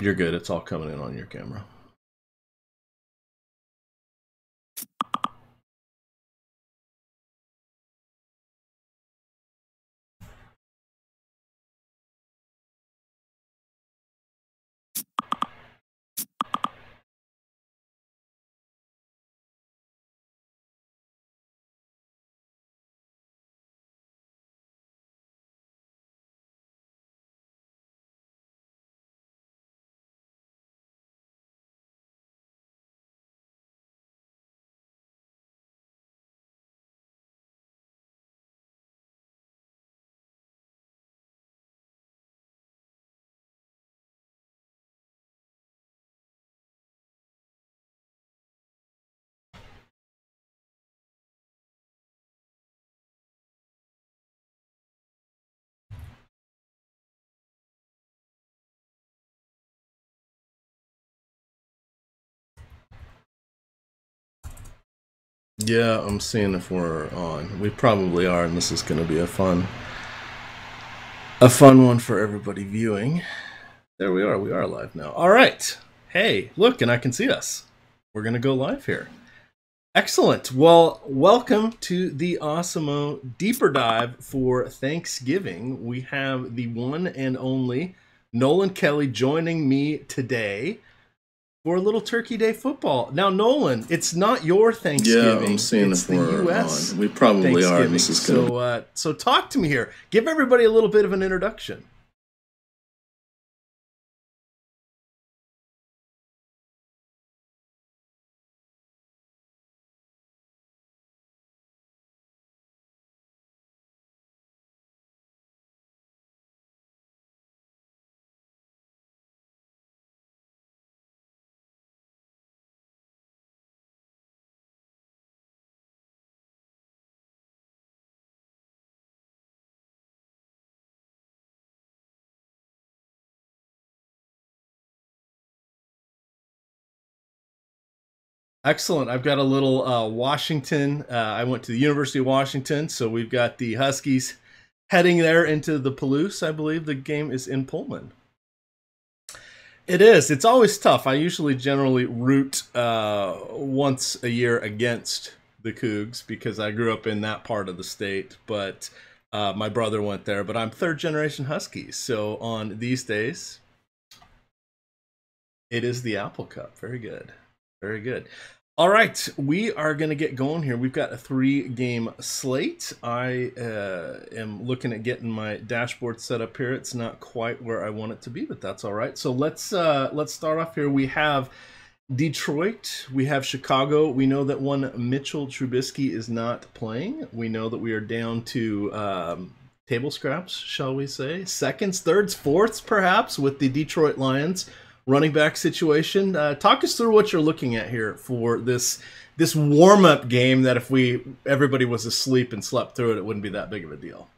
You're good. It's all coming in on your camera. Yeah, I'm seeing if we're on. We probably are, and this is going to be a fun one for everybody viewing. There we are. We are live now. All right. Hey, look, and I can see us. We're going to go live here. Excellent. Well, welcome to the Awesemo Deeper Dive for Thanksgiving. We have the one and only Nolan Kelly joining me today for a little Turkey Day football. Now, Nolan, it's not your Thanksgiving. Yeah, I'm seeing it's if the we're U.S. on. We probably are. This is So talk to me here. Give everybody a little bit of an introduction. Excellent. I've got a little Washington. I went to the University of Washington, so we've got the Huskies heading there into the Palouse. I believe the game is in Pullman. It is. It's always tough. I usually generally root once a year against the Cougs because I grew up in that part of the state, but my brother went there. But I'm third generation Huskies, so on these days, it is the Apple Cup. Very good. Very good. All right, we are going to get going here. We've got a 3-game slate. I am looking at getting my dashboard set up here. It's not quite where I want it to be, but that's all right. So let's start off here. We have Detroit. We have Chicago. We know that one Mitchell Trubisky is not playing. We know that we are down to table scraps, shall we say? Seconds, thirds, fourths, perhaps, with the Detroit Lions running back situation. Talk us through what you're looking at here for this warm-up game that if everybody was asleep and slept through it, it wouldn't be that big of a deal.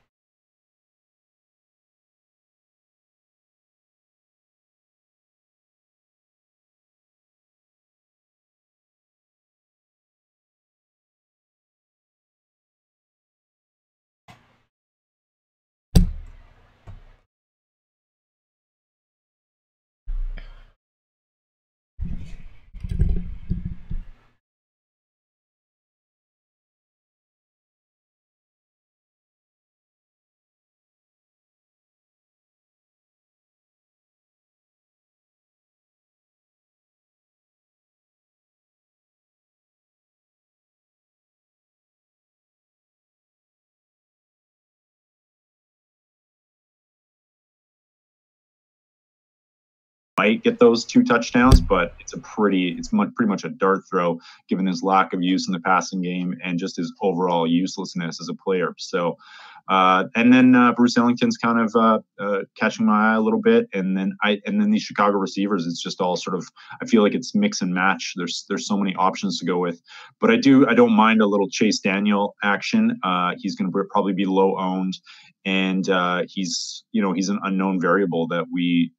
Might get those 2 touchdowns, but it's pretty much a dart throw given his lack of use in the passing game and just his overall uselessness as a player. So, and then Bruce Ellington's kind of catching my eye a little bit, and then these Chicago receivers. It's just all sort of, I feel like it's mix and match. There's so many options to go with, but I don't mind a little Chase Daniel action. He's going to probably be low owned. And he's an unknown variable that we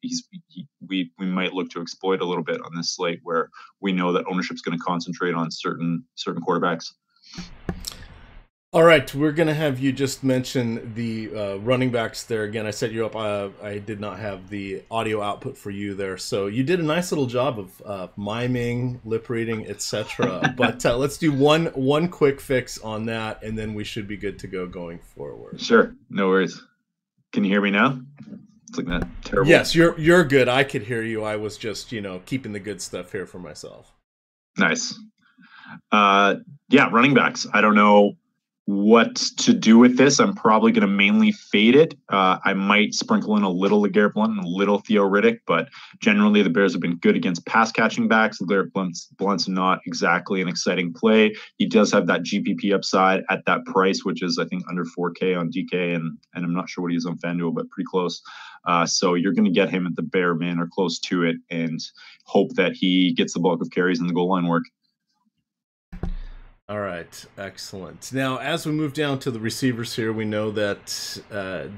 might look to exploit a little bit on this slate, where we know that ownership's going to concentrate on certain quarterbacks. All right, we're going to have you just mention the running backs there again. I set you up. I did not have the audio output for you there. So you did a nice little job of miming, lip reading, etc. But let's do one quick fix on that, and then we should be good to go going forward. Sure. No worries. Can you hear me now? It's like that terrible. Yes, you're good. I could hear you. I was just, keeping the good stuff here for myself. Nice. Yeah, running backs. I don't know what to do with this. I'm probably going to mainly fade it. I might sprinkle in a little LeGarrette Blount and a little Theo Riddick, but generally the Bears have been good against pass catching backs. LeGarrette Blount's not exactly an exciting play. He does have that GPP upside at that price, which is I think under 4K on DK, and I'm not sure what he is on FanDuel, but pretty close. So you're going to get him at the bare min or close to it, and hope that he gets the bulk of carries in the goal line work. All right, excellent. Now, as we move down to the receivers here, we know that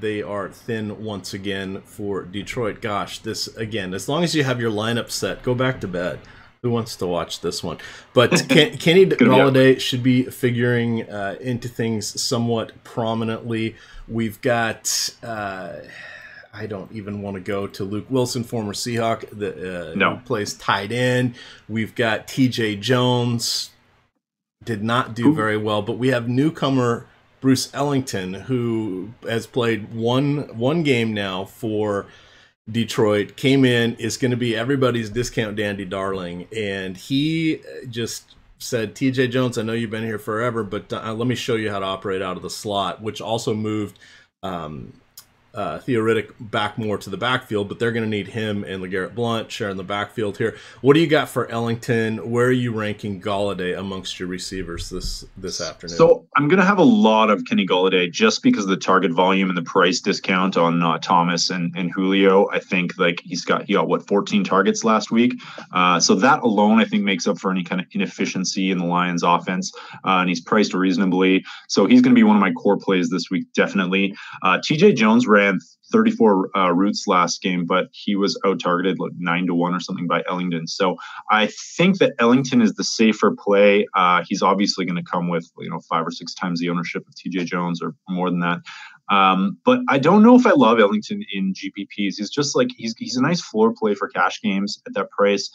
they are thin once again for Detroit. Gosh, this, again, as long as you have your lineup set, go back to bed. Who wants to watch this one? But Kenny Golladay should be figuring into things somewhat prominently. We've got... I don't even want to go to Luke Wilson, former Seahawk, who plays tight end. We've got T.J. Jones, did not do very well, but we have newcomer Bruce Ellington, who has played one game now for Detroit, came in, is going to be everybody's discount dandy darling, and he just said, TJ Jones, I know you've been here forever, but let me show you how to operate out of the slot, which also moved Theo Riddick back more to the backfield, but they're going to need him and LeGarrette Blount sharing the backfield here. What do you got for Ellington? Where are you ranking Golladay amongst your receivers this afternoon? So I'm going to have a lot of Kenny Golladay just because of the target volume and the price discount on Thomas and Julio. I think like he got what 14 targets last week. So that alone I think makes up for any kind of inefficiency in the Lions offense. And he's priced reasonably. So he's going to be one of my core plays this week, definitely. TJ Jones ran 34 routes last game, but he was out targeted like 9-1 or something by Ellington. So I think that Ellington is the safer play. He's obviously going to come with 5 or 6 times the ownership of TJ Jones or more than that. But I don't know if I love Ellington in GPPs. He's just like he's a nice floor play for cash games at that price.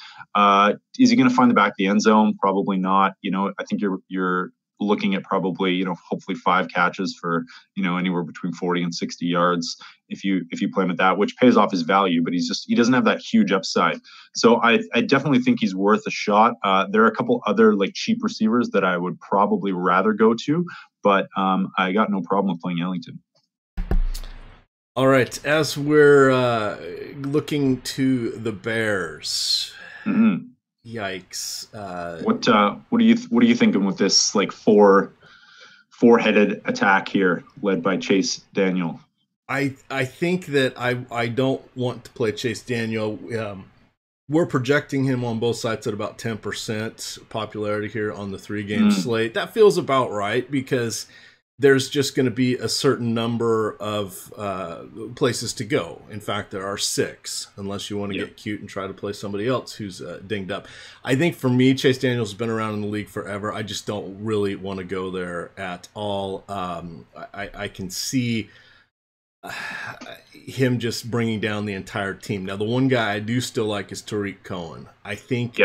Is he going to find the back of the end zone? Probably not. I think you're looking at probably hopefully 5 catches for anywhere between 40 and 60 yards if you play him at that, which pays off his value, but he doesn't have that huge upside. So I definitely think he's worth a shot. There are a couple other like cheap receivers that I would probably rather go to, but I got no problem with playing Ellington. All right, as we're looking to the Bears. Mm-hmm. Yikes! What are you thinking with this like four-headed attack here, led by Chase Daniel? I think that I don't want to play Chase Daniel. We're projecting him on both sides at about 10% popularity here on the 3-game slate. That feels about right because there's just going to be a certain number of places to go. In fact, there are 6, unless you want to get cute and try to play somebody else who's dinged up. I think for me, Chase Daniels has been around in the league forever. I just don't really want to go there at all. I can see him just bringing down the entire team. Now, the one guy I do still like is Tariq Cohen. I think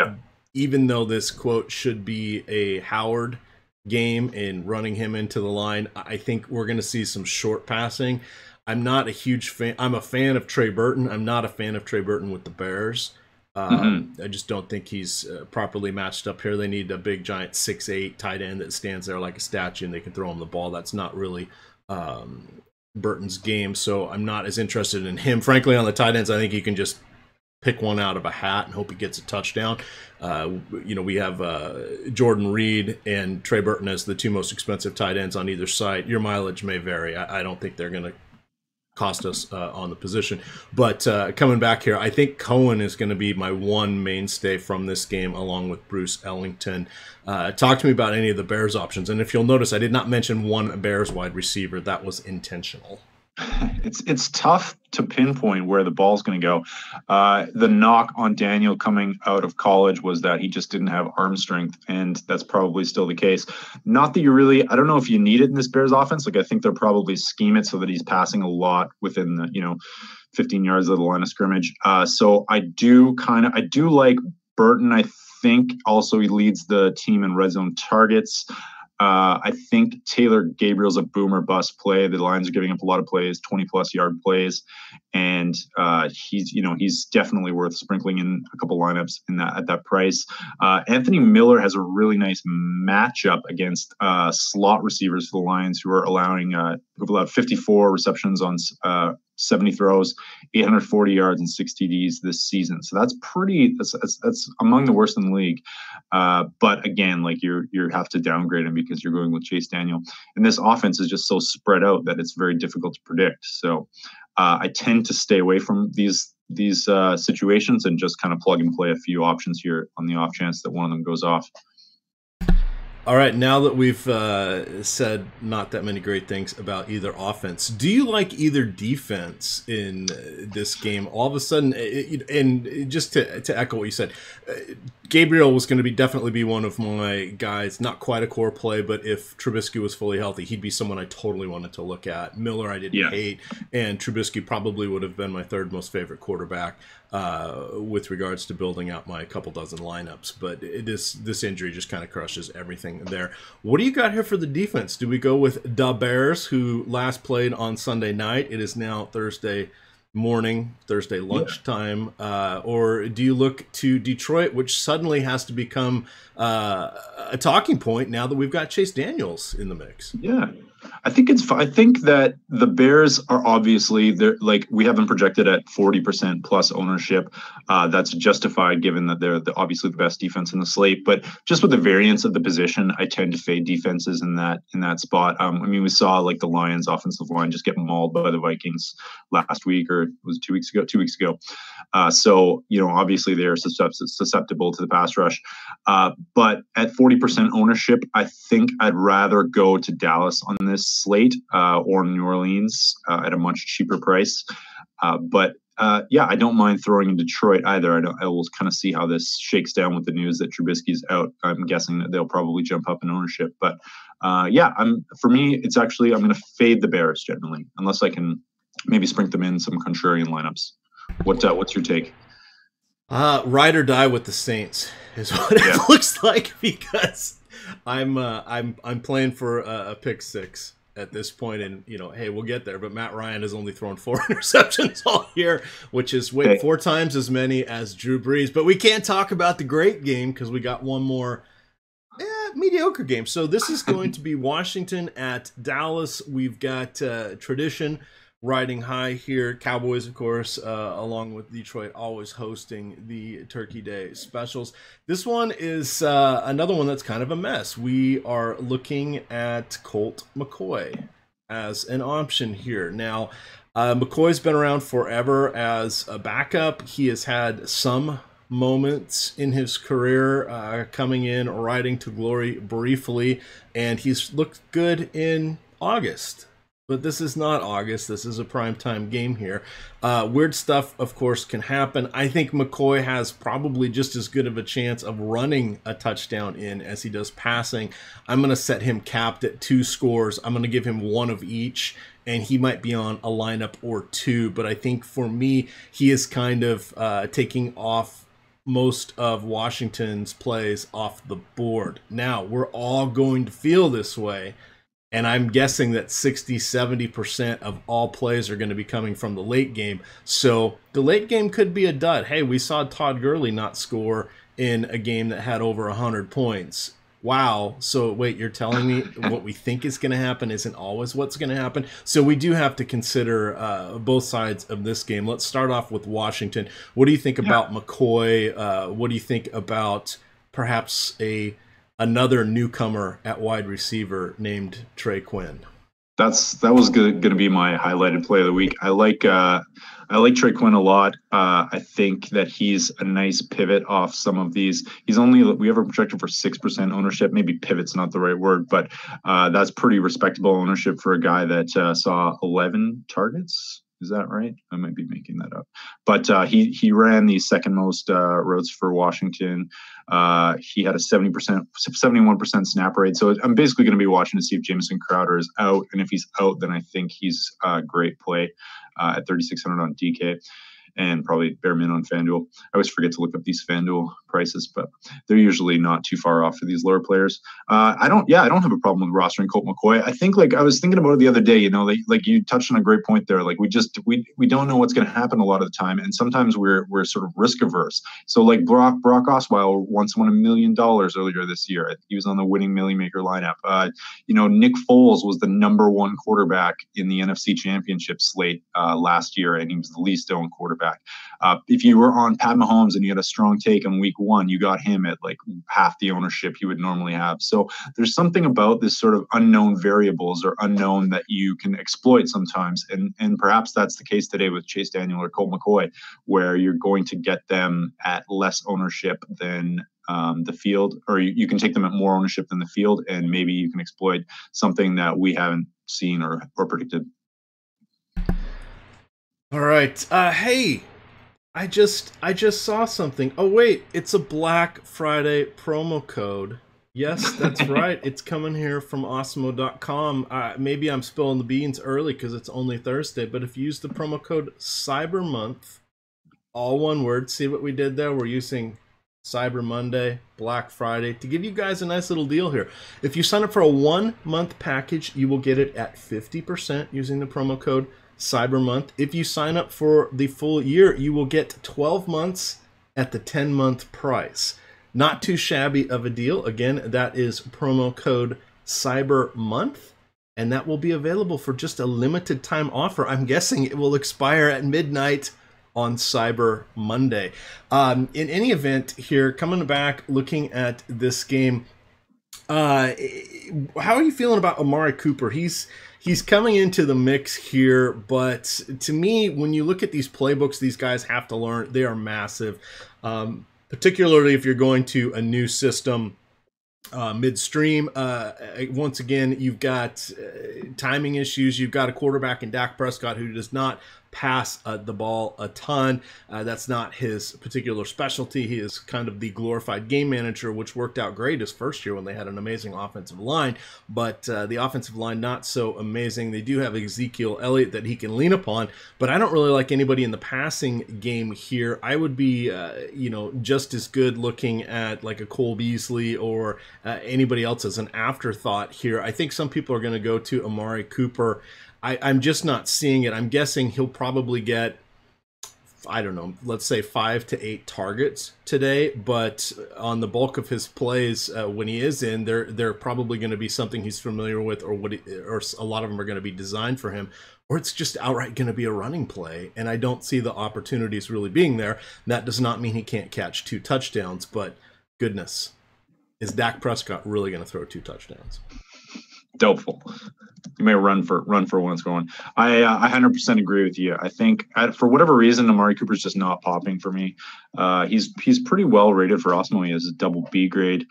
even though this quote should be a Howard game and running him into the line, I think we're going to see some short passing. I'm not a huge fan. I'm a fan of Trey Burton. I'm not a fan of Trey Burton with the Bears. I just don't think he's properly matched up here. They need a big, giant 6'8" tight end that stands there like a statue and they can throw him the ball. That's not really Burton's game, so I'm not as interested in him. Frankly, on the tight ends, I think you can just pick one out of a hat and hope he gets a touchdown. We have Jordan Reed and Trey Burton as the 2 most expensive tight ends on either side. Your mileage may vary. I don't think they're going to cost us on the position. But coming back here, I think Cohen is going to be my one mainstay from this game along with Bruce Ellington. Talk to me about any of the Bears options. And if you'll notice, I did not mention one Bears wide receiver. That was intentional. It's tough to pinpoint where the ball's going to go. The knock on Daniel coming out of college was that he just didn't have arm strength, and that's probably still the case. Not that you really, I don't know if you need it in this Bears offense. Like I think they'll probably scheme it so that he's passing a lot within the 15 yards of the line of scrimmage. So I do like Burton. I think also he leads the team in red zone targets. I think Taylor Gabriel's a boomer bust play. The Lions are giving up a lot of plays, 20-plus yard plays, and he's definitely worth sprinkling in a couple lineups at that price. Anthony Miller has a really nice matchup against slot receivers for the Lions who've allowed 54 receptions on 70 throws, 840 yards, and 6 TDs this season. So that's among the worst in the league. But again, like you have to downgrade him because you're going with Chase Daniel, and this offense is just so spread out that it's very difficult to predict. So I tend to stay away from these situations and just kind of plug and play a few options here on the off chance that one of them goes off. All right, now that we've said not that many great things about either offense, do you like either defense in this game? All of a sudden, and just to echo what you said, Gabriel was going to definitely be one of my guys, not quite a core play, but if Trubisky was fully healthy, he'd be someone I totally wanted to look at. Miller I didn't hate, and Trubisky probably would have been my third most favorite quarterback with regards to building out my couple dozen lineups. But this injury just kind of crushes everything there. What do you got here for the defense? Do we go with Da Bears, who last played on Sunday night? It is now Thursday morning, Thursday lunchtime, or do you look to Detroit, which suddenly has to become a talking point now that we've got Chase Daniels in the mix? Yeah, I think that the Bears are obviously, we have them projected at 40% plus ownership. That's justified given that they're obviously the best defense in the slate. But just with the variance of the position, I tend to fade defenses in that spot. We saw like the Lions offensive line just get mauled by the Vikings last week, or it was 2 weeks ago. 2 weeks ago. So obviously they're susceptible to the pass rush. But at 40% ownership, I think I'd rather go to Dallas on this slate or New Orleans at a much cheaper price. But I don't mind throwing in Detroit either. I will kind of see how this shakes down with the news that Trubisky's out. I'm guessing that they'll probably jump up in ownership. But for me, it's actually, I'm going to fade the Bears generally, unless I can maybe sprinkle them in some contrarian lineups. What's your take? Ride or die with the Saints is what it looks like, because I'm playing for a pick six at this point, and hey, we'll get there. But Matt Ryan has only thrown 4 interceptions all year, which is 4 times as many as Drew Brees. But we can't talk about the great game because we got one more mediocre game. So this is going to be Washington at Dallas. We've got tradition riding high here. Cowboys, of course, along with Detroit, always hosting the Turkey Day specials. This one is another one that's kind of a mess. We are looking at Colt McCoy as an option here. Now, McCoy's been around forever as a backup. He has had some moments in his career coming in, riding to glory briefly, and he's looked good in August. But this is not August. This is a primetime game here. Weird stuff, of course, can happen. I think McCoy has probably just as good of a chance of running a touchdown in as he does passing. I'm going to set him capped at 2 scores. I'm going to give him 1 of each, and he might be on a lineup or 2. But I think for me, he is kind of taking off most of Washington's plays off the board. Now, we're all going to feel this way. And I'm guessing that 60-70% of all plays are going to be coming from the late game. So the late game could be a dud. Hey, we saw Todd Gurley not score in a game that had over 100 points. Wow. So wait, you're telling me what we think is going to happen isn't always what's going to happen? So we do have to consider both sides of this game. Let's start off with Washington. What do you think about McCoy? What do you think about perhaps another newcomer at wide receiver named Trey Quinn? That was going to be my highlighted play of the week. I like Trey Quinn a lot. I think that he's a nice pivot off some of these. We have a projected for 6% ownership. Maybe pivot's not the right word, but that's pretty respectable ownership for a guy that saw 11 targets. Is that right? I might be making that up. But he ran the second most routes for Washington. He had a 71% snap rate. So I'm basically going to be watching to see if Jamison Crowder is out. And if he's out, then I think he's a great play at 3,600 on DK. And probably bare min on FanDuel. I always forget to look up these FanDuel prices, but they're usually not too far off for these lower players. I don't have a problem with rostering Colt McCoy. I think I was thinking about it the other day, like you touched on a great point there. Like we don't know what's going to happen a lot of the time. And sometimes we're sort of risk averse. So like Brock Osweiler once won $1 million earlier this year. He was on the winning Millie Maker lineup. Nick Foles was the number one quarterback in the NFC Championship slate last year, and he was the least owned quarterback. If you were on Pat Mahomes and you had a strong take on week one, you got him at like half the ownership you would normally have. So there's something about this sort of unknown variables or unknown that you can exploit sometimes. And perhaps that's the case today with Chase Daniel or Colt McCoy, where you're going to get them at less ownership than the field, or you can take them at more ownership than the field, and maybe you can exploit something that we haven't seen or predicted. All right. Hey, I just saw something. Oh wait, it's a Black Friday promo code. Yes, that's right. It's coming here from Osmo.com. Maybe I'm spilling the beans early because it's only Thursday, but if you use the promo code Cyber Month, all one word, see what we did there? We're using Cyber Monday, Black Friday to give you guys a nice little deal here. If you sign up for a 1-month package, you will get it at 50% using the promo code Cyber Month. If you sign up for the full year, you will get 12 months at the 10-month price. Not too shabby of a deal. Again, that is promo code Cyber Month, and that will be available for just a limited time offer. I'm guessing it will expire at midnight on Cyber Monday. In any event, here, coming back, looking at this game, how are you feeling about Amari Cooper? He's coming into the mix here, but to me, when you look at these playbooks these guys have to learn, they are massive, particularly if you're going to a new system midstream. Once again, you've got timing issues. You've got a quarterback in Dak Prescott who does not pass the ball a ton. That's not his particular specialty. He is kind of the glorified game manager, which worked out great his first year when they had an amazing offensive line, but the offensive line not so amazing. They do have Ezekiel Elliott that he can lean upon, but I don't really like anybody in the passing game here. I would be just as good looking at like a Cole Beasley or anybody else as an afterthought here. I think some people are going to go to Amari Cooper. I'm just not seeing it. I'm guessing he'll probably get, I don't know, let's say 5 to 8 targets today, but on the bulk of his plays, when he is in, they're probably going to be something he's familiar with, or a lot of them are going to be designed for him, or it's just outright going to be a running play, and I don't see the opportunities really being there. That does not mean he can't catch 2 touchdowns, but goodness, is Dak Prescott really going to throw 2 touchdowns? Doubtful. You may run for one it's going. I 100% agree with you. I think for whatever reason, Amari Cooper's just not popping for me. He's pretty well rated for Osmo. He has a double B grade,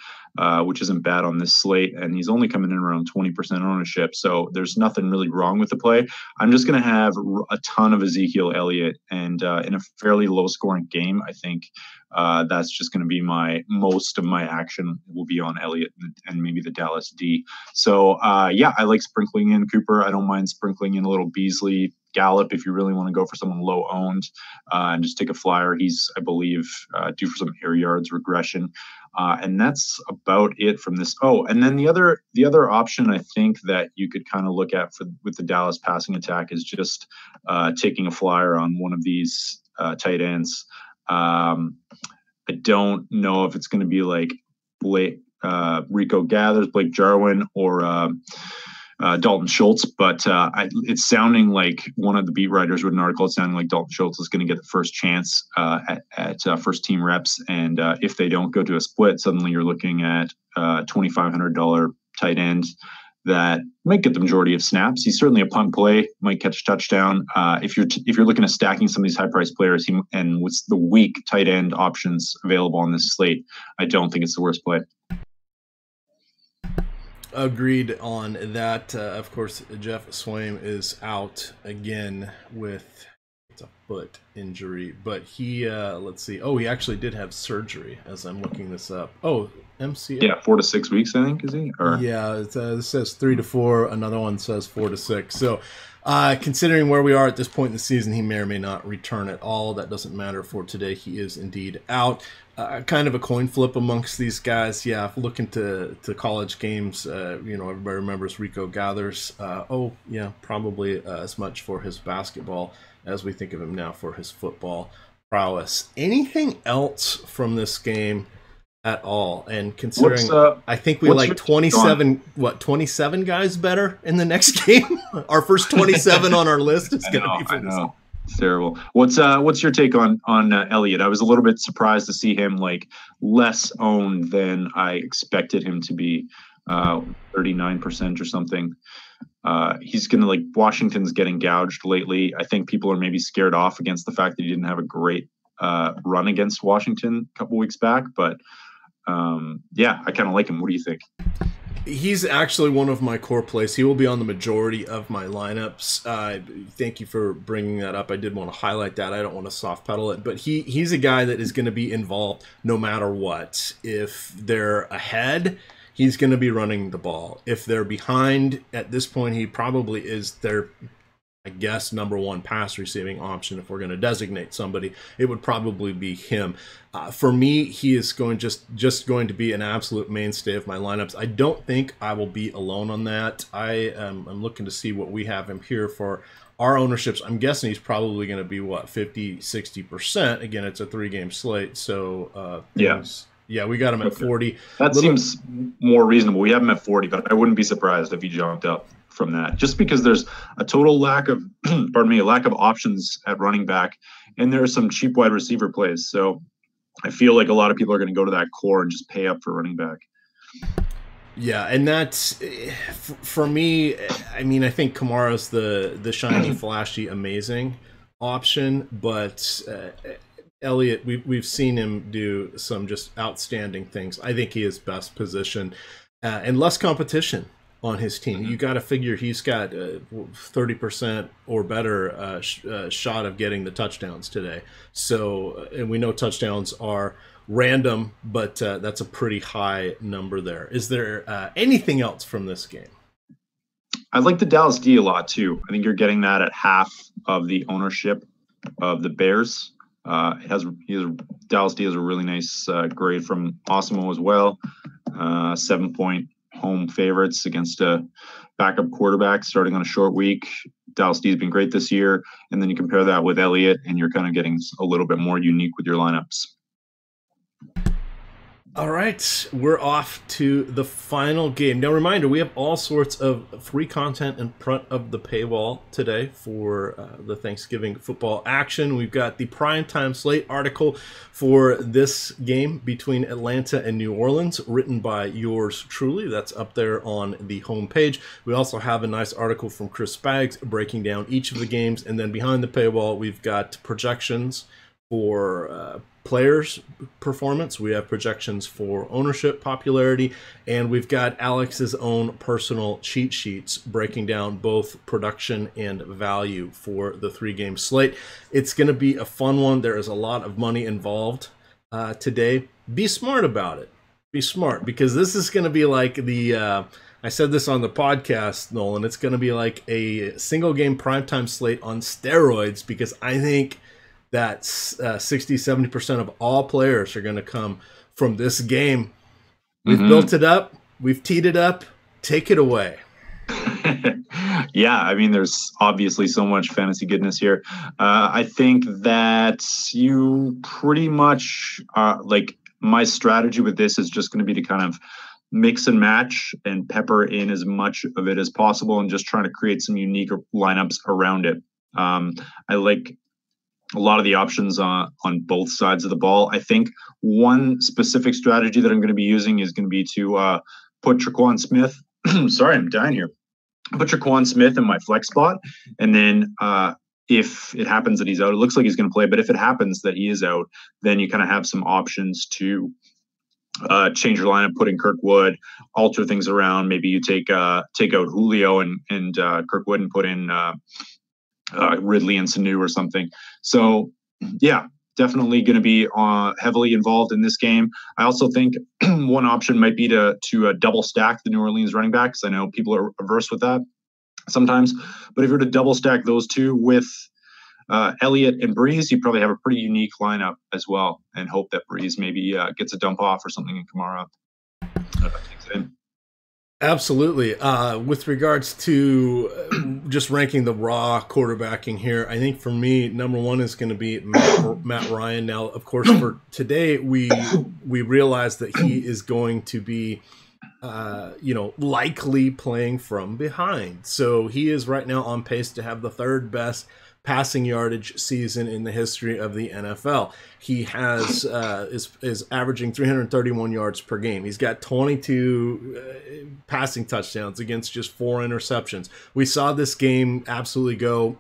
which isn't bad on this slate, and he's only coming in around 20% ownership. So there's nothing really wrong with the play. I'm just going to have a ton of Ezekiel Elliott, and in a fairly low scoring game, I think that's just going to be most of my action will be on Elliott and maybe the Dallas D. So I like sprinkling in Cooper. I don't mind sprinkling in a little Beasley, Gallup if you really want to go for someone low owned and just take a flyer. He's, I believe, due for some air yards regression. And that's about it from this. Oh, and then the other option I think that you could kind of look at with the Dallas passing attack is just taking a flyer on one of these tight ends. I don't know if it's going to be like Rico Gathers, Blake Jarwin, or Dalton Schultz, but it's sounding like one of the beat writers with an article. It's sounding like Dalton Schultz is going to get the first chance at first team reps, and if they don't go to a split, suddenly you're looking at $2,500 tight end that might get the majority of snaps. He's certainly a punt play, might catch a touchdown. If you're looking at stacking some of these high priced players, and with the weak tight end options available on this slate, I don't think it's the worst play. Agreed on that. Of course, Jeff Swaim is out again with a foot injury, but he let's see. Oh, he actually did have surgery. As I'm looking this up. Oh, MCL. Yeah, 4 to 6 weeks, I think, is he? Or yeah, this says 3 to 4. Another one says 4 to 6. So, considering where we are at this point in the season, he may or may not return at all. That doesn't matter for today. He is indeed out. Kind of a coin flip amongst these guys. Yeah, looking to college games, everybody remembers Rico Gathers. Probably as much for his basketball as we think of him now for his football prowess. Anything else from this game at all? And considering I think we like 27 guys better in the next game. Our first 27 on our list is going to be for this. It's terrible. What's your take on Elliott? I was a little bit surprised to see him like less owned than I expected him to be, 39% or something. He's going to Washington's getting gouged lately. I think people are maybe scared off against the fact that he didn't have a great run against Washington a couple weeks back, but I kind of like him. What do you think? He's actually one of my core plays. He will be on the majority of my lineups. Thank you for bringing that up. I did want to highlight that. I don't want to soft pedal it, but he's a guy that is going to be involved no matter what. If they're ahead, he's going to be running the ball. If they're behind, at this point, he probably is their, I guess, number one pass receiving option. If we're going to designate somebody, it would probably be him. For me, he is just going to be an absolute mainstay of my lineups. I don't think I will be alone on that. I'm looking to see what we have him here for our ownerships. I'm guessing he's probably going to be 50-60%. Again, it's a 3-game slate, so yeah, we got him at 40. That seems more reasonable. We have him at 40, but I wouldn't be surprised if he jumped up from that, just because there's a total lack of options at running back, and there are some cheap wide receiver plays. So I feel like a lot of people are going to go to that core and just pay up for running back. Yeah, and that's for me. I mean, I think Kamara's the shiny, flashy, amazing option, but Elliott, we've seen him do some just outstanding things. I think he is best positioned and less competition on his team. You got to figure he's got 30% or better shot of getting the touchdowns today. So, and we know touchdowns are random, but that's a pretty high number there. Is there anything else from this game? I like the Dallas D a lot too. I think you're getting that at half of the ownership of the Bears. Dallas D has a really nice grade from Osmo as well. 7-point home favorites against a backup quarterback starting on a short week. Dallas D has been great this year. And then you compare that with Elliott, and you're kind of getting a little bit more unique with your lineups. All right, we're off to the final game. Now, reminder, we have all sorts of free content in front of the paywall today for the Thanksgiving football action. We've got the primetime slate article for this game between Atlanta and New Orleans, written by yours truly. That's up there on the homepage. We also have a nice article from Chris Spags breaking down each of the games. And then behind the paywall, we've got projections for players' performance. We have projections for ownership, popularity, and we've got Alex's own personal cheat sheets breaking down both production and value for the 3-game slate. It's going to be a fun one. There is a lot of money involved today. Be smart about it. Be smart, because this is going to be like the I said this on the podcast, Nolan. It's going to be like a single-game primetime slate on steroids, because I think that 60-70% of all players are going to come from this game. We've built it up. We've teed it up. Take it away. Yeah, I mean, there's obviously so much fantasy goodness here. I think that you pretty much my strategy with this is just going to be to kind of mix and match and pepper in as much of it as possible and just trying to create some unique lineups around it. I like a lot of the options on both sides of the ball. I think one specific strategy that I'm going to be using is going to be to put Tre'Quan Smith sorry, I'm dying here. Put Jaquan Smith in my flex spot, and then if it happens that he's out, it looks like he's going to play. But if it happens that he is out, then you kind of have some options to change your lineup, put in Kirkwood, alter things around. Maybe you take out Julio and Kirkwood and put in Ridley and Sanu or something. So yeah, definitely going to be heavily involved in this game. I also think one option might be to double stack the New Orleans running backs. I know people are averse with that sometimes, but if you're to double stack those two with Elliott and Breeze, you probably have a pretty unique lineup as well, and hope that Breeze maybe gets a dump off or something in Kamara. Absolutely. With regards to just ranking the raw quarterbacking here, I think for me, number one is going to be Matt Ryan. Now, of course, for today, we realize that he is going to be likely playing from behind. So he is right now on pace to have the third best passing yardage season in the history of the NFL. He has is averaging 331 yards per game. He's got 22 passing touchdowns against just 4 interceptions. We saw this game absolutely go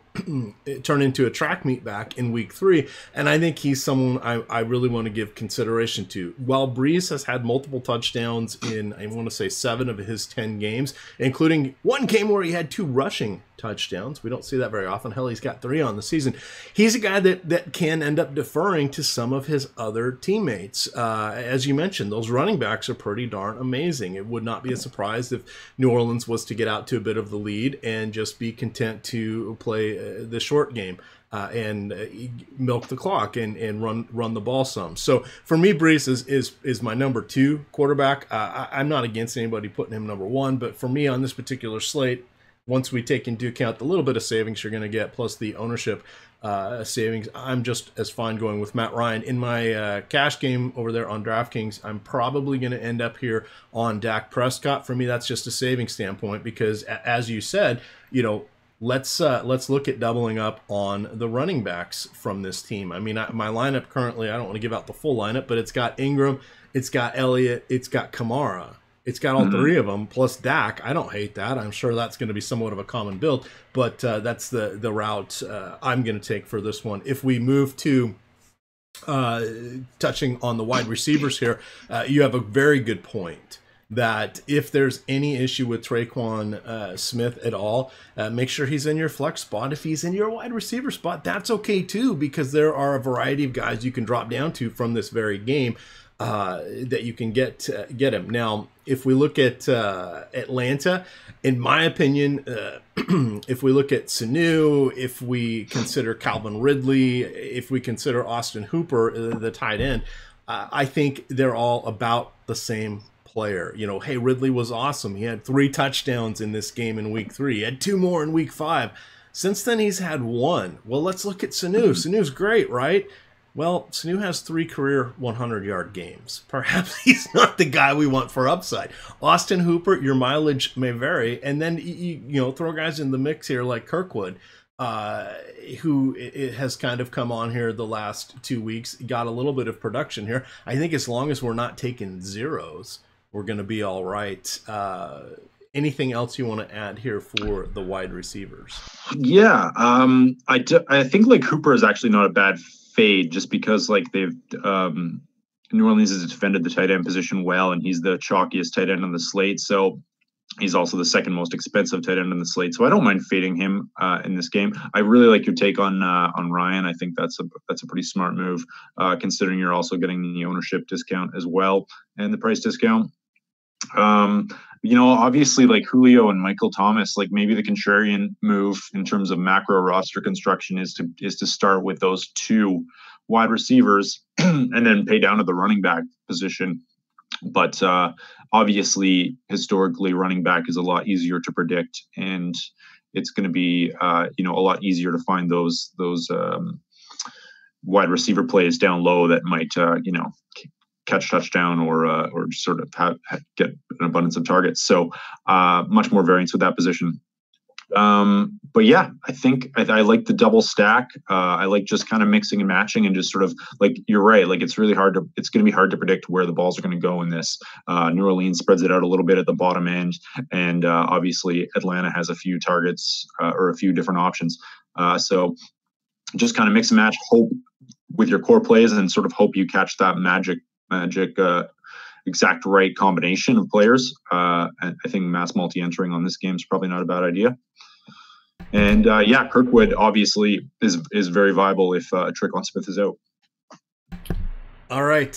turn into a track meet back in week 3, and I think he's someone I really want to give consideration to. While Breeze has had multiple touchdowns in, I want to say, 7 of his 10 games, including one game where he had 2 rushing touchdowns. We don't see that very often. Hell, he's got 3 on the season. He's a guy that can end up deferring to some of his other teammates. As you mentioned, those running backs are pretty darn amazing. It would not be a surprise if New Orleans was to get out to a bit of the lead and just be content to play the short game and milk the clock and run the ball some. So for me, Brees is my number 2 quarterback. I'm not against anybody putting him number 1, but for me on this particular slate, once we take into account the little bit of savings you're going to get, plus the ownership savings, I'm just as fine going with Matt Ryan. In my cash game over there on DraftKings, I'm probably going to end up here on Dak Prescott. For me, that's just a saving standpoint because, as you said, let's look at doubling up on the running backs from this team. I mean, my lineup currently, I don't want to give out the full lineup, but it's got Ingram, it's got Elliott, it's got Kamara. It's got all 3 of them, plus Dak. I don't hate that. I'm sure that's going to be somewhat of a common build, but that's the route I'm going to take for this one. If we move to touching on the wide receivers here, you have a very good point that if there's any issue with Traquan Smith at all, make sure he's in your flex spot. If he's in your wide receiver spot, that's okay too, because there are a variety of guys you can drop down to from this very game that you can get him. Now, if we look at Atlanta, in my opinion, if we look at Sanu, if we consider Calvin Ridley, if we consider Austin Hooper, the tight end, I think they're all about the same player. Hey, Ridley was awesome. He had 3 touchdowns in this game in week 3. He had 2 more in week 5. Since then, he's had 1. Well, let's look at Sanu. Sanu's great, right? Well, Sanu has 3 career 100-yard games. Perhaps he's not the guy we want for upside. Austin Hooper, your mileage may vary, and then you throw guys in the mix here like Kirkwood, who has kind of come on here the last 2 weeks, got a little bit of production here. I think as long as we're not taking zeros, we're going to be all right. Anything else you want to add here for the wide receivers? Yeah, I think like Hooper is actually not a bad fade, just because like they've New Orleans has defended the tight end position well, and he's the chalkiest tight end on the slate. So he's also the second most expensive tight end on the slate. So I don't mind fading him in this game. I really like your take on Ryan. I think that's a pretty smart move, considering you're also getting the ownership discount as well and the price discount. Obviously like Julio and Michael Thomas, like maybe the contrarian move in terms of macro roster construction is to start with those 2 wide receivers and then pay down to the running back position. But obviously, historically, running back is a lot easier to predict, and it's going to be a lot easier to find those wide receiver plays down low that might catch touchdown or sort of get an abundance of targets. So much more variance with that position. But yeah, I think I like the double stack. I like just kind of mixing and matching and just sort of like, you're right. Like it's going to be hard to predict where the balls are going to go in this. New Orleans spreads it out a little bit at the bottom end. And obviously Atlanta has a few targets or a few different options. So just kind of mix and match, hope with your core plays and sort of hope you catch that magic exact right combination of players. I think mass multi-entering on this game is probably not a bad idea. And yeah, Kirkwood obviously is very viable if Tre'Quan Smith is out. All right,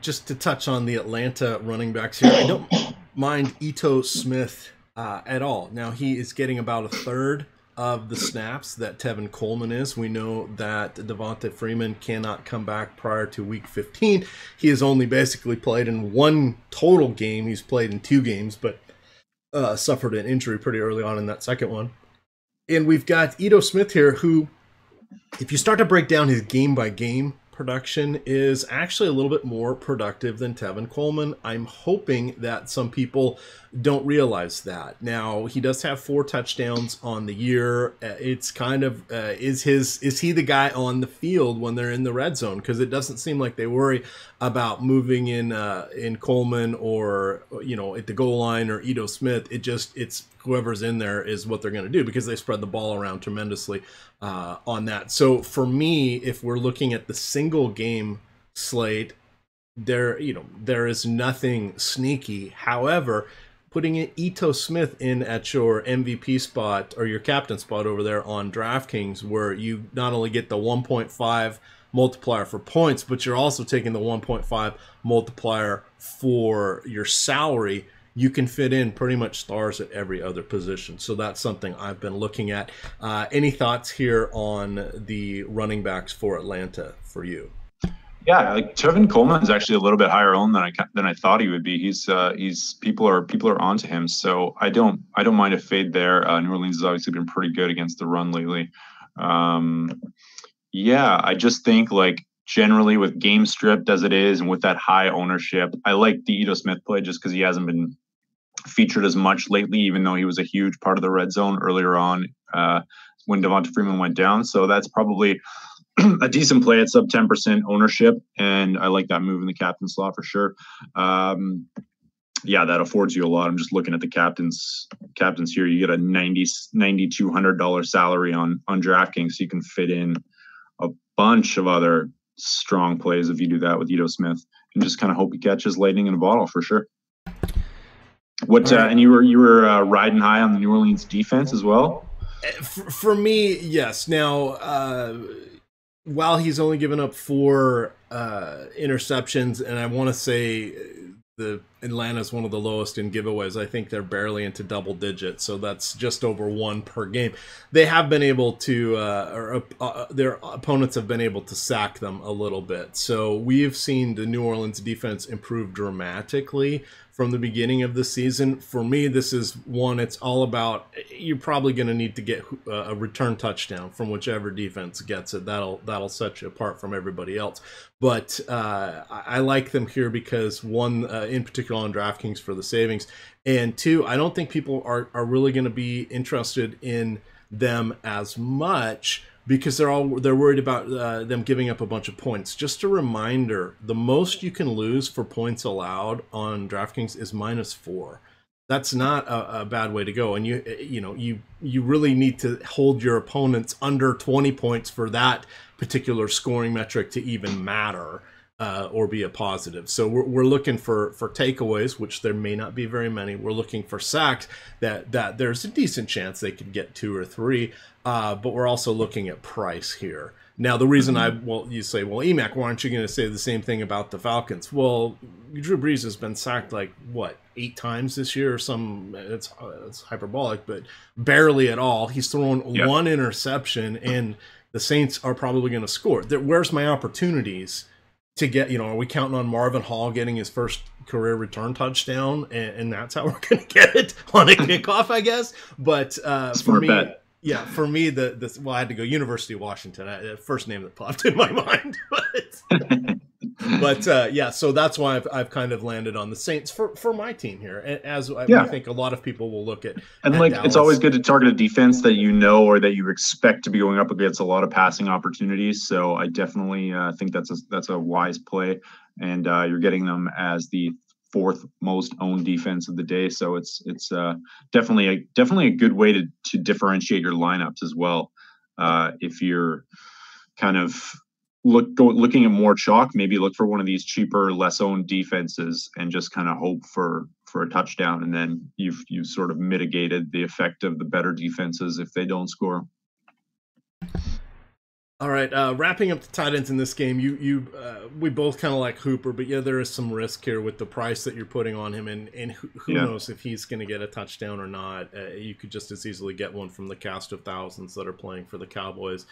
just to touch on the Atlanta running backs here, I don't mind Ito Smith at all. Now he is getting about a third of the snaps that Tevin Coleman is. We know that Devonta Freeman cannot come back prior to week 15. He has only basically played in one total game. He's played in 2 games, but suffered an injury pretty early on in that second one. And we've got Ito Smith here, who, if you start to break down his game-by-game production, is actually a little bit more productive than Tevin Coleman. I'm hoping that some people don't realize that. Now, he does have 4 touchdowns on the year. It's kind of, is he the guy on the field when they're in the red zone? Because it doesn't seem like they worry about moving in Coleman or, at the goal line or Ito Smith. It's whoever's in there is what they're going to do, because they spread the ball around tremendously on that. So for me, if we're looking at the single game slate, there is nothing sneaky. However, putting Ito Smith in at your MVP spot or your captain spot over there on DraftKings, where you not only get the 1.5 multiplier for points, but you're also taking the 1.5 multiplier for your salary, you can fit in pretty much stars at every other position. So that's something I've been looking at. Any thoughts here on the running backs for Atlanta for you? Yeah, like Tevin Coleman is actually a little bit higher owned than I thought he would be. He's people are onto him, so I don't mind a fade there. New Orleans has obviously been pretty good against the run lately. Yeah, I just think like generally with game stripped as it is and with that high ownership, I like the Ito Smith play just because he hasn't been featured as much lately, even though he was a huge part of the red zone earlier on when Devonta Freeman went down. So that's probably a decent play at sub 10% ownership, and I like that move in the captain slot for sure. Yeah, that affords you a lot. I'm just looking at the captains here. You get a $9,200 salary on DraftKings, so you can fit in a bunch of other strong plays if you do that with Ito Smith, and just kind of hope he catches lightning in a bottle for sure. What and you were riding high on the New Orleans defense as well? For me, yes. Now, while he's only given up 4 interceptions, and I want to say the Atlanta's one of the lowest in giveaways. I think they're barely into double digits, so that's just over 1 per game. They have been able to, their opponents have been able to sack them a little bit. So we've seen the New Orleans defense improve dramatically from the beginning of the season. For me, this is one, it's all about, you're probably going to need to get a return touchdown from whichever defense gets it. That'll set you apart from everybody else. But I like them here because, one, in particular on DraftKings for the savings, and 2, I don't think people are really going to be interested in them as much because they're worried about them giving up a bunch of points. Just a reminder, the most you can lose for points allowed on DraftKings is -4. That's not a bad way to go. And you really need to hold your opponents under 20 points for that particular scoring metric to even matter or be a positive. So we're looking for takeaways, which there may not be very many. We're looking for sacks that there's a decent chance they could get 2 or 3. But we're also looking at price here. Now, the reason you say, well, EMAC, why aren't you going to say the same thing about the Falcons? Well, Drew Brees has been sacked 8 times this year or some. It's hyperbolic, but barely at all. He's thrown 1 interception, and the Saints are probably going to score. Where's my opportunities to get, are we counting on Marvin Hall getting his first career return touchdown? And that's how we're going to get it on a kickoff, I guess. But for me, bet. Yeah, for me, I had to go University of Washington. First name that popped in my mind. But But yeah, so that's why I've kind of landed on the Saints for my team here, as I think a lot of people will look at. And at it's always good to target a defense that or that you expect to be going up against a lot of passing opportunities. So I definitely think that's a wise play, and you're getting them as the fourth most owned defense of the day. So it's definitely a good way to differentiate your lineups as well. If you're kind of looking at more chalk, maybe look for one of these cheaper, less owned defenses and just kind of hope for a touchdown, and then you've sort of mitigated the effect of the better defenses if they don't score. All right, wrapping up the tight ends in this game, we both kind of like Hooper, but yeah, there is some risk here with the price that you're putting on him, and who knows if he's going to get a touchdown or not. You could just as easily get one from the cast of thousands that are playing for the Cowboys.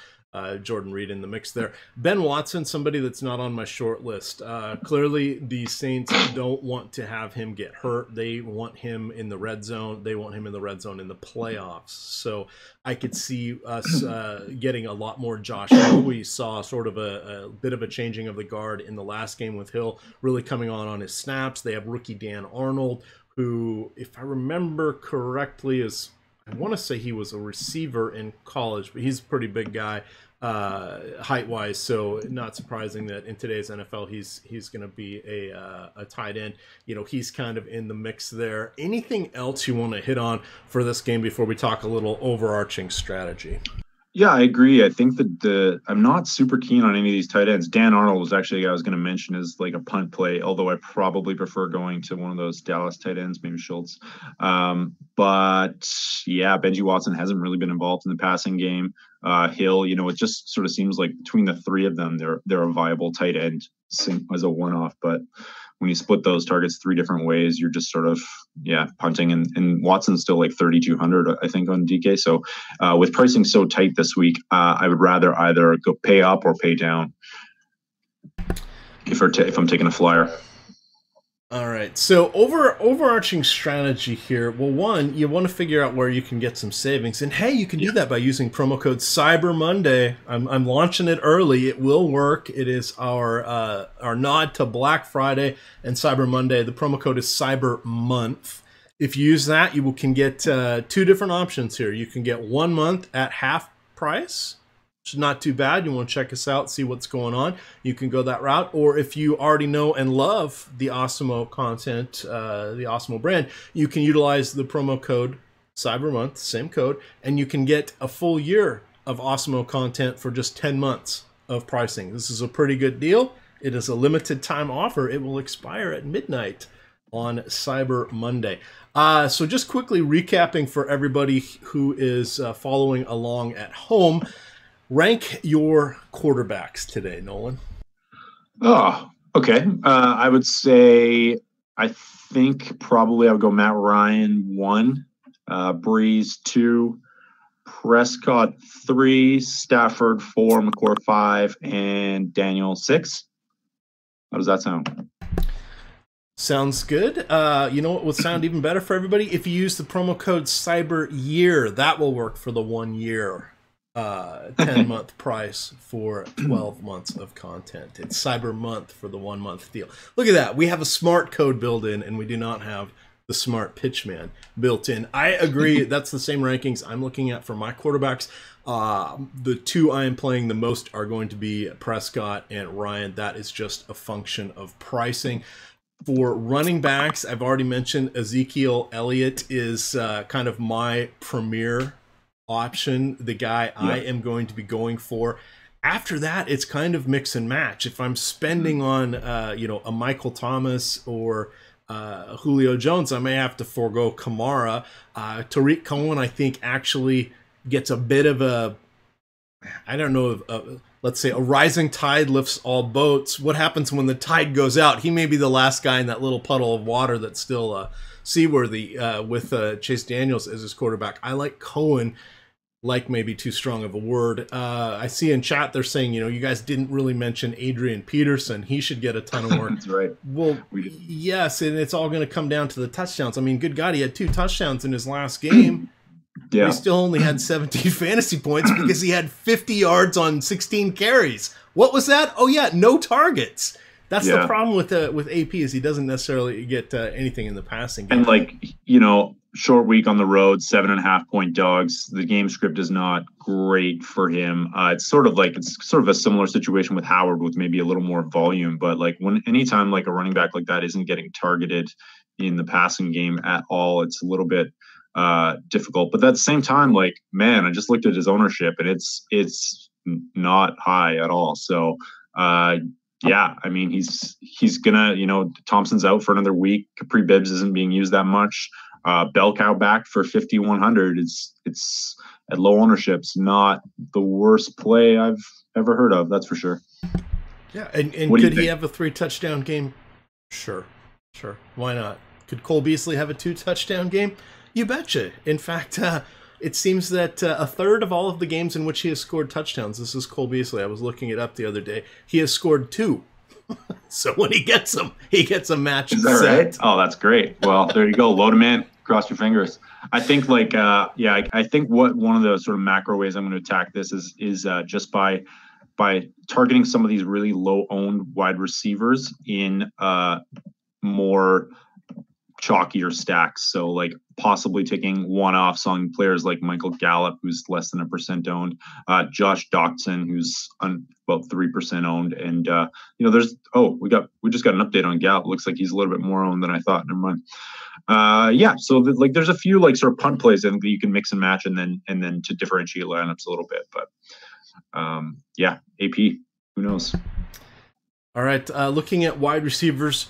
Jordan Reed in the mix there. Ben Watson, somebody that's not on my short list. Clearly, the Saints don't want to have him get hurt. They want him in the red zone. They want him in the red zone in the playoffs. So I could see us getting a lot more Josh Hill. We saw sort of a bit of a changing of the guard in the last game with Hill really coming on his snaps. They have rookie Dan Arnold, who, if I remember correctly, I want to say he was a receiver in college, but he's a pretty big guy height-wise, so not surprising that in today's NFL he's going to be a tight end. He's kind of in the mix there. Anything else you want to hit on for this game before we talk a little overarching strategy? Yeah, I agree. I think that I'm not super keen on any of these tight ends. Dan Arnold was actually a guy I was going to mention as like a punt play, although I probably prefer going to one of those Dallas tight ends, maybe Schultz. But yeah, Benji Watson hasn't really been involved in the passing game. Hill, it just sort of seems like between the three of them, they're a viable tight end as a one-off. But when you split those targets three different ways, you're just sort of, punting. And Watson's still like 3,200, I think, on DK. So with pricing so tight this week, I would rather either go pay up or pay down if I'm taking a flyer. All right, so overarching strategy here. Well, one, you want to figure out where you can get some savings, and hey, you can do that by using promo code Cyber Monday. I'm launching it early. It will work. It is our nod to Black Friday and Cyber Monday. The promo code is Cyber Month. If you use that, you can get two different options here. You can get 1 month at half price, which is not too bad. You want to check us out, see what's going on. You can go that route. Or if you already know and love the Osmo content, the Osmo brand, you can utilize the promo code CyberMonth, same code, and you can get a full year of Osmo content for just 10 months of pricing. This is a pretty good deal. It is a limited time offer. It will expire at midnight on Cyber Monday. So just quickly recapping for everybody who is following along at home. Rank your quarterbacks today, Nolan. Oh, okay. I would say I think probably I would go Matt Ryan 1, Breeze 2, Prescott 3, Stafford 4, McCoy 5, and Daniel 6. How does that sound? Sounds good. You know what would sound even better for everybody? If you use the promo code CYBERYEAR, that will work for the 1 year. 10-month price for 12 months of content. It's Cyber Month for the 1 month deal. Look at that. We have a smart code built in, and we do not have the smart pitchman built in. I agree. That's the same rankings I'm looking at for my quarterbacks. The two I am playing the most are going to be Prescott and Ryan. That is just a function of pricing. For running backs, I've already mentioned Ezekiel Elliott is kind of my premier option, the guy I am going to be going for. After that, it's kind of mix and match. If I'm spending on a Michael Thomas or Julio Jones, I may have to forego Kamara. Tariq Cohen, I think, actually gets a bit of a, I don't know, let's say a rising tide lifts all boats. What happens when the tide goes out? He may be the last guy in that little puddle of water that's still seaworthy with Chase Daniels as his quarterback. I like Cohen, like maybe too strong of a word. I see in chat they're saying, you guys didn't really mention Adrian Peterson. He should get a ton of work. That's right. Well, yes, and it's all going to come down to the touchdowns. I mean, good God, he had 2 touchdowns in his last game. Yeah. He still only had 17 fantasy points because he had 50 yards on 16 carries. What was that? Oh, yeah, no targets. That's the problem with AP is he doesn't necessarily get anything in the passing game. And like, you know, short week on the road, 7.5 point dogs. The game script is not great for him. It's sort of a similar situation with Howard with maybe a little more volume, but like anytime like a running back like that isn't getting targeted in the passing game at all, it's a little bit difficult. But at the same time, like, man, I just looked at his ownership and it's not high at all. So yeah, I mean, he's gonna, you know, Thompson's out for another week. Capri Bibbs isn't being used that much. Bell Cow back for 5,100. It's at low ownerships, not the worst play I've ever heard of. That's for sure. Yeah, and could he have a 3-touchdown game? Sure. Why not? Could Cole Beasley have a 2-touchdown game? You betcha. In fact, it seems that a third of all of the games in which he has scored touchdowns, this is Cole Beasley, I was looking it up the other day, he has scored 2. So when he gets them, he gets a match. Is that set. Right? Oh, that's great. Well, there you go. Load him in. Cross your fingers. I think like, I think one of the sort of macro ways I'm going to attack this is just by targeting some of these really low owned wide receivers in more chalkier stacks. So like possibly taking one-offs on players like Michael Gallup, who's less than 1% owned, Josh Doctson, who's about 3% owned. And, you know, we just got an update on Gallup. Looks like he's a little bit more owned than I thought. Never mind. Yeah. So like there's a few like sort of punt plays that you can mix and match and then to differentiate lineups a little bit. But yeah, AP, who knows? All right. Looking at wide receivers.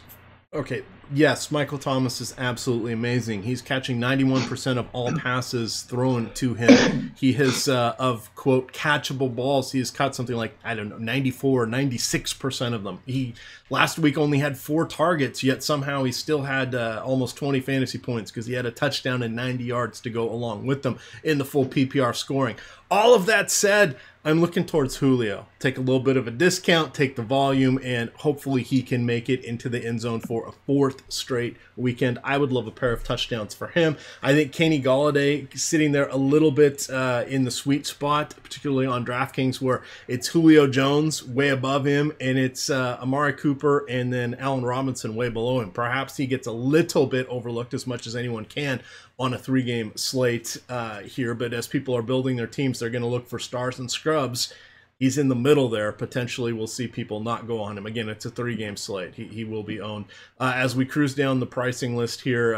Okay. Yes, Michael Thomas is absolutely amazing. He's catching 91% of all passes thrown to him. He has, of, quote, catchable balls, he has caught something like, 94, 96% of them. He, last week, only had 4 targets, yet somehow he still had almost 20 fantasy points because he had a touchdown and 90 yards to go along with them in the full PPR scoring. All of that said, I'm looking towards Julio. Take a little bit of a discount, take the volume, and hopefully he can make it into the end zone for a 4th straight weekend. I would love a pair of touchdowns for him. I think Kenny Golladay sitting there a little bit in the sweet spot, particularly on DraftKings, where it's Julio Jones way above him, and it's Amari Cooper and then Allen Robinson way below him. Perhaps he gets a little bit overlooked as much as anyone can on a 3-game slate here, but as people are building their teams, they're going to look for stars and scrubs. He's in the middle there. Potentially we'll see people not go on him. Again, it's a 3-game slate. He will be owned. As we cruise down the pricing list here,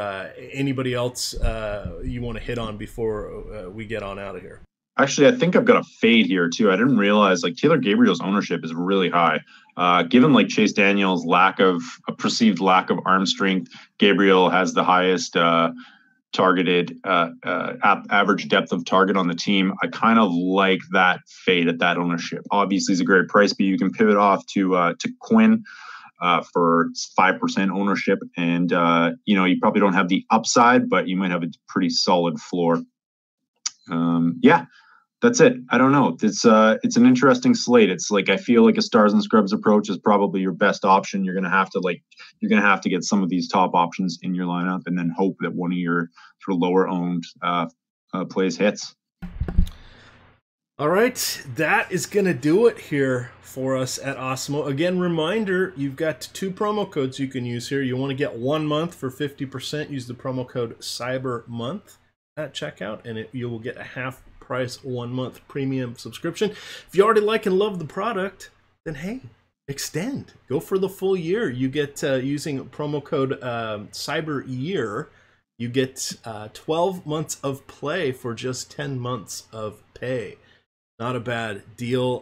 anybody else you want to hit on before we get on out of here? Actually, I think I've got a fade here too. I didn't realize like Taylor Gabriel's ownership is really high. Given like Chase Daniel's perceived lack of arm strength, Gabriel has the highest targeted average depth of target on the team. I kind of like that fade at that ownership. Obviously, it's a great price, but you can pivot off to Quinn for 5% ownership, and you know, you probably don't have the upside, but you might have a pretty solid floor. Yeah, that's it. I don't know. It's an interesting slate. It's like I feel like a stars and scrubs approach is probably your best option. You're gonna have to get some of these top options in your lineup, and then hope that one of your sort of lower owned plays hits. All right, that is gonna do it here for us at Osmo. Again, reminder: you've got 2 promo codes you can use here. You want to get 1 month for 50%. Use the promo code CYBERMONTH at checkout, and you will get a half price 1 month premium subscription. If you already like and love the product, then hey, extend. Go for the full year. You get using promo code CYBERYEAR, you get 12 months of play for just 10 months of pay. Not a bad deal.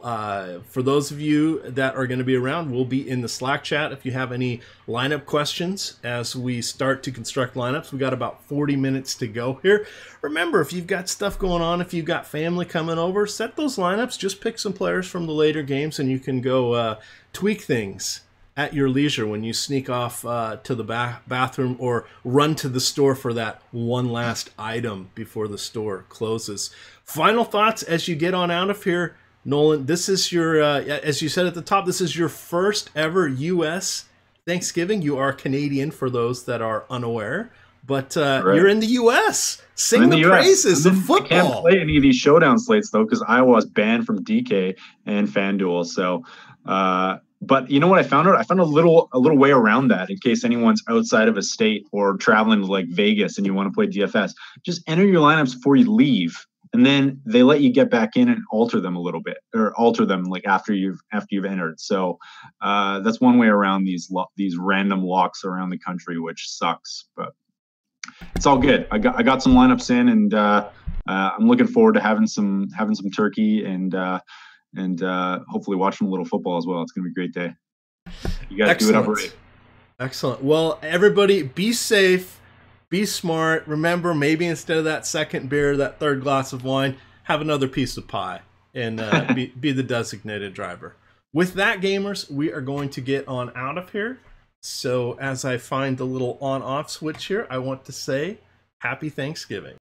For those of you that are going to be around, we'll be in the Slack chat if you have any lineup questions as we start to construct lineups. We got about 40 minutes to go here. Remember, if you've got stuff going on, if you've got family coming over, set those lineups. Just pick some players from the later games, and you can go tweak things at your leisure when you sneak off to the bathroom or run to the store for that one last item before the store closes. Final thoughts as you get on out of here, Nolan. This is your, as you said at the top, this is your first ever U.S. Thanksgiving. You are Canadian for those that are unaware, but right. You're in the U.S. Sing the praises of football. I can't play any of these showdown slates, though, because Iowa's banned from DK and FanDuel. So, But you know what I found out? I found a little way around that in case anyone's outside of a state or traveling to like Vegas and you want to play DFS. Just enter your lineups before you leave, and then they let you get back in and alter them a little bit, or alter them like after you've entered. So that's one way around these random locks around the country, which sucks, but it's all good. I got some lineups in, and I'm looking forward to having some turkey and hopefully watching a little football as well. It's gonna be a great day. You guys do it up right. Excellent. Well, everybody, be safe, be smart. Remember, maybe instead of that second beer, that third glass of wine, have another piece of pie, and be the designated driver. With that, gamers, we are going to get on out of here. So as I find the little on-off switch here, I want to say happy Thanksgiving.